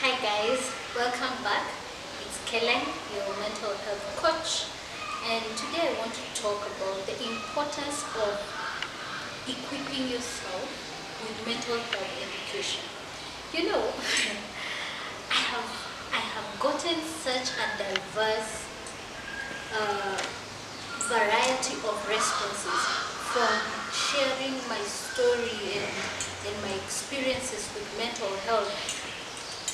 Hi guys, welcome back. It's Kellen, your mental health coach, and today I want to talk about the importance of equipping yourself with mental health education. You know, I have gotten such a diverse variety of responses from sharing my story and my experiences with mental health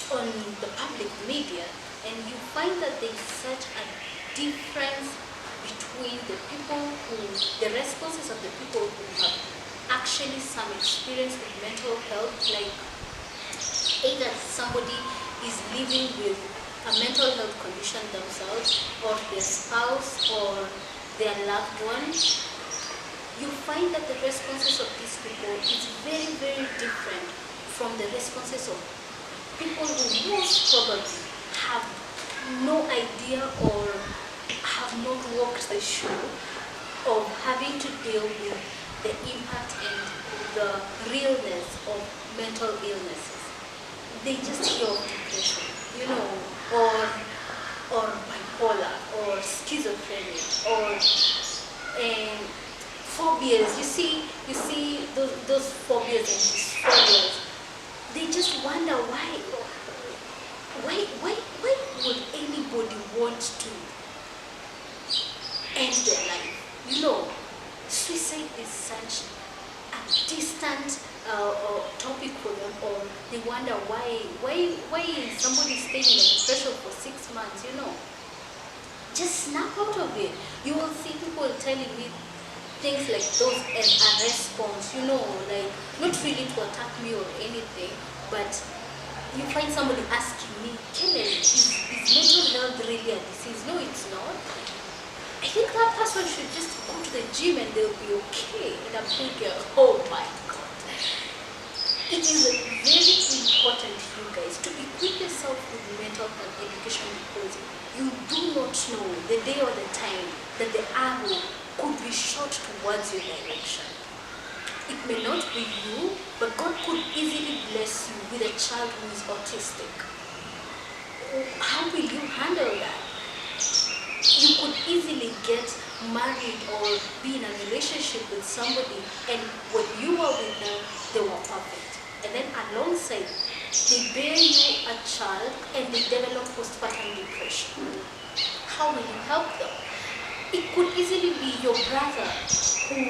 on the public media, and you find that there's such a difference between the responses of the people who have actually some experience with mental health, like either somebody is living with a mental health condition themselves, or their spouse, or their loved one. You find that the responses of these people is very, very different from the responses of people who most probably have no idea or have not walked the shoe of having to deal with the impact and the realness of mental illnesses. They just hear of depression, or bipolar, or schizophrenia, or phobias. You see those phobias and dysphobias. They just wonder why would anybody want to end their life? Suicide is such a distant topic for them, or they wonder why is somebody staying in depression for 6 months, Just snap out of it. You will see people telling me things like those as a response, like not really to attack me or anything, but you find somebody asking me, Kellen, is mental health really a disease? No, it's not. I think that person should just go to the gym and they'll be okay. And I'm thinking, oh my God. It is very important, you guys, to equip yourself with mental health education, because you do not know the day or the time that the arrow could be shot towards your direction. It may not be you, but God could easily bless you with a child who is autistic. How will you handle that? You could easily get married or be in a relationship with somebody, and when you were with them, they were perfect. And then alongside, they bear you a child and they develop postpartum depression. How will you help them? It could easily be your brother who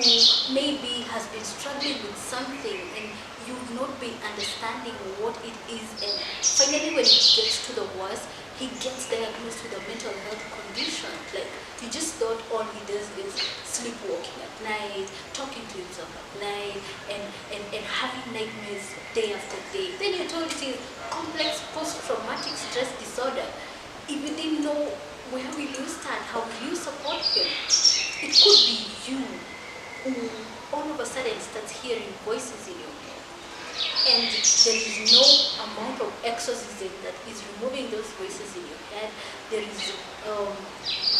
maybe has been struggling with something and you've not been understanding what it is, and finally when it gets to the worst, he gets diagnosed with a mental health condition. Like, you just thought all he does is sleepwalking at night, talking to himself at night, and having nightmares day after day. Then you're told it is complex post-traumatic stress disorder. If you didn't know, where will you start? How will you support him? It could be you who all of a sudden starts hearing voices in your head, and there is no amount of exorcism that is removing those voices in your head. There is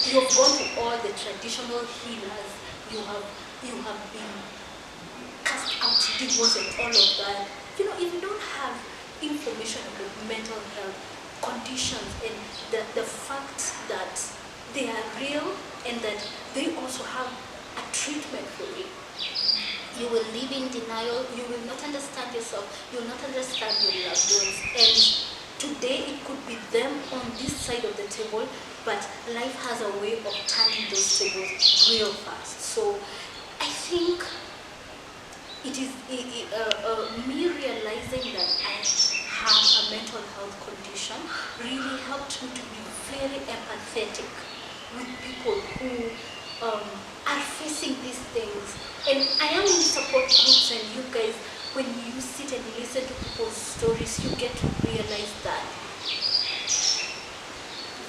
you've gone to all the traditional healers. You have been cast out demons and all of that. If you don't have information about mental health conditions and the fact that they are real and that they also have a treatment for it, you will live in denial. You will not understand yourself. You will not understand your loved ones. And today it could be them on this side of the table, but life has a way of turning those tables real fast. So I think it is me realizing that I have a mental health condition really helped me to be very empathetic with people who are facing these things. And I am in support groups, and you guys, when you sit and listen to people's stories, you get to realize that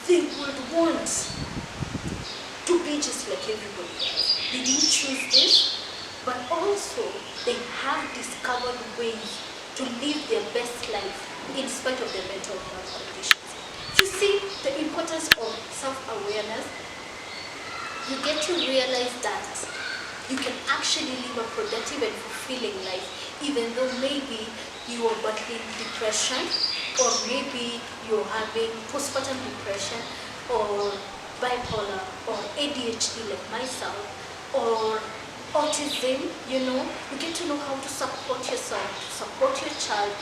they would want to be just like everybody else. They didn't choose this, but also they have discovered ways to live their best life in spite of their mental health conditions. You see the importance of self-awareness. You get to realize that you can actually live a productive and fulfilling life, even though maybe you are battling depression, or maybe you're having postpartum depression, or bipolar, or ADHD like myself, or autism, you get to know how to support yourself, to support your child,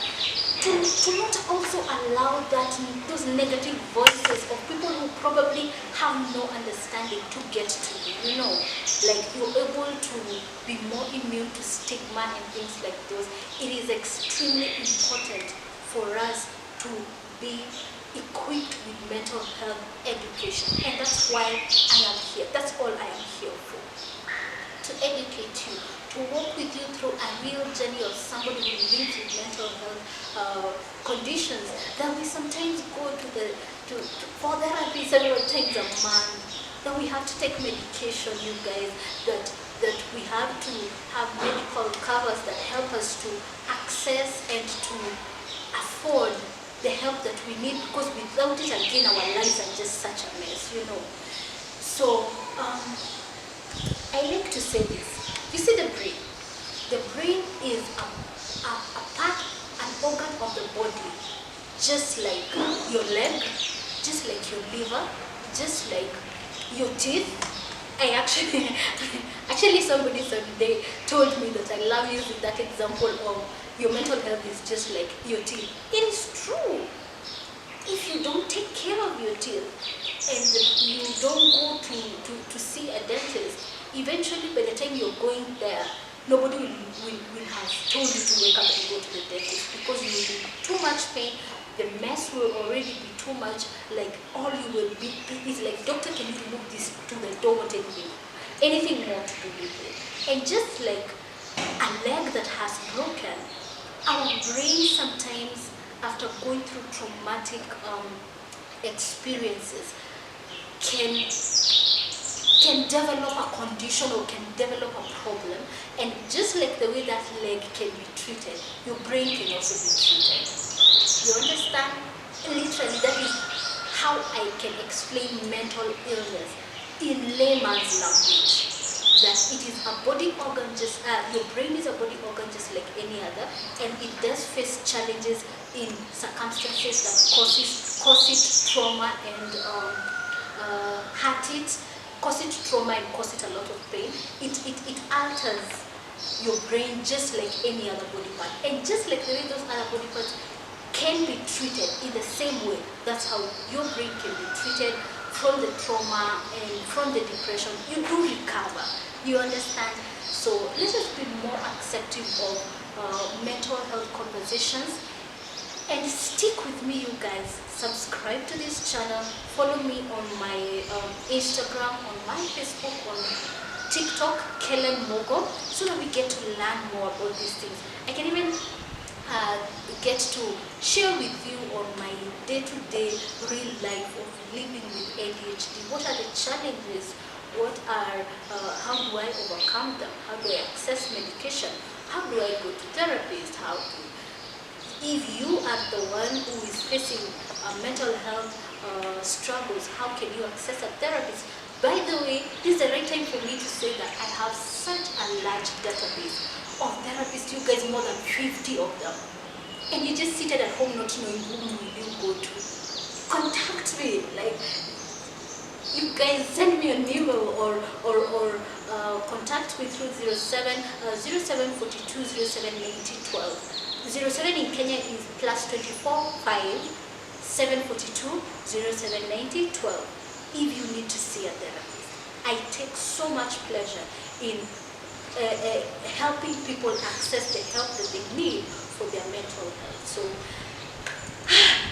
to not also allow those negative voices of people who probably have no understanding to get to you, like you're able to be more immune to stigma and things like those. It is extremely important for us to be equipped with mental health education, and that's why I am here. That's all I am here for, to educate you, to walk with you through a real journey of somebody who lives with mental health conditions that we sometimes go for therapy several times a month, that we have to take medication, you guys, that we have to have medical covers that help us to access and to afford the help that we need, because without it, again, our lives are just such a mess, So, I like to say this. You see the brain? The brain is a part, an organ of the body, just like your leg, just like your liver, just like your teeth. Actually somebody someday told me that I love using that example of your mental health is just like your teeth. It is true. If you don't take care of your teeth and you don't go to see a dentist, eventually by the time you're going there, nobody will have told you to wake up and go to the dentist, because you will be in too much pain. The mess will already be too much. Like all you will be is like, doctor, can you remove this to the door? Anything more to do with it. And just like a leg that has broken, our brain sometimes, after going through traumatic experiences, can develop a condition or can develop a problem. And just like the way that leg can be treated, your brain can also be treated. You understand? Literally, that is how I can explain mental illness in layman's language. That it is a body organ, your brain is a body organ just like any other, and it does face challenges in circumstances that cause it trauma and hurt it, cause it trauma and cause it a lot of pain. It alters your brain just like any other body part, and just like the way those other body parts can be treated in the same way, that's how your brain can be treated from the trauma and from the depression. You do recover. You understand? So let us be more accepting of mental health conversations, and stick with me, you guys. Subscribe to this channel. Follow me on my Instagram, on my Facebook, on TikTok, Kellen Mogo, so that we get to learn more about these things. I can even get to share with you on my day-to-day real life of living with ADHD. What are the challenges? How do I overcome them? How do I access medication? How do I go to therapists? If you are the one who is facing mental health struggles, how can you access a therapist? By the way, this is the right time for me to say that I have such a large database of therapists, you guys, more than 50 of them. And you just seated at home not knowing whom will you go to. Contact me, you guys, send me an email or contact me through 0742 07 in Kenya is +24 5 742 07 if you need to see a therapist. I take so much pleasure in helping people access the help that they need for their mental health. So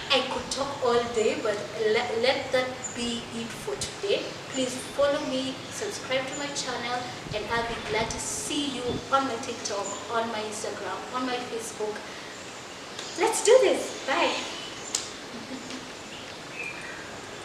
I could talk all day, but let that be it for today. Please follow me, subscribe to my channel, and I'll be glad to see you on my TikTok, on my Instagram, on my Facebook. Let's do this. Bye.